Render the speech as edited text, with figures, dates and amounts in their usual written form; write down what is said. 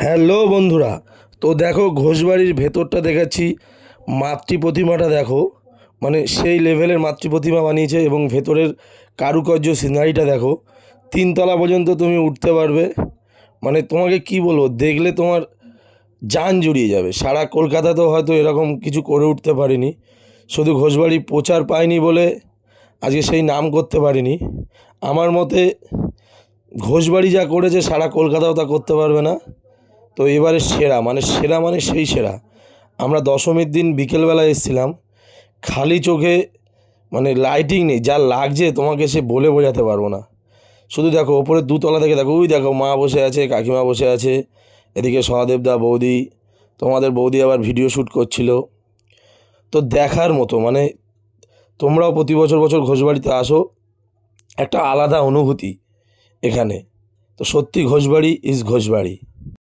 Hello বন্ধুরা, তো দেখো ঘোষবাড়ির ভেতরটা দেখাচ্ছি। মাতৃ প্রতিমাটা দেখো, মানে সেই লেভেলের মাতৃ প্রতিমা বানিয়েছে এবং ভেতরের কারুকার্য সিনারিটা দেখো। 3 তলা পর্যন্ত তুমি উঠতে পারবে। মানে তোমাকে কি বলবো, দেখলে তোমার জান জুড়িয়ে যাবে। সারা কলকাতাতেও হয়তো এরকম কিছু করে উঠতে পারিনি। শুধু ঘোষবাড়ি প্রচার পায়নি বলে আজকে সেই নাম করতে পারিনি। আমার মতে ঘোষবাড়ি যা করেছে সারা কলকাতাও তা করতে পারবে না। তো এবারে সেরা মানে সেরা মানে সেই সেরা। আমরা দশমীর দিন বিকেলবেলা এসেছিলাম, খালি চোখে মানে লাইটিং নেই, যা লাগছে তোমাকে সে বলে বোঝাতে পারবো না। শুধু দেখো ওপরে 2 তলা থেকে দেখো, ওই দেখো মা বসে আছে, কাকিমা বসে আছে, এদিকে সহদেবদা, বৌদি, তোমাদের বৌদি আবার ভিডিও শ্যুট করছিল। তো দেখার মতো, মানে তোমরাও প্রতি বছর বছর ঘোষবাড়িতে আসো, একটা আলাদা অনুভূতি এখানে। তো সত্যি ঘোষবাড়ি ইজ ঘোষবাড়ি।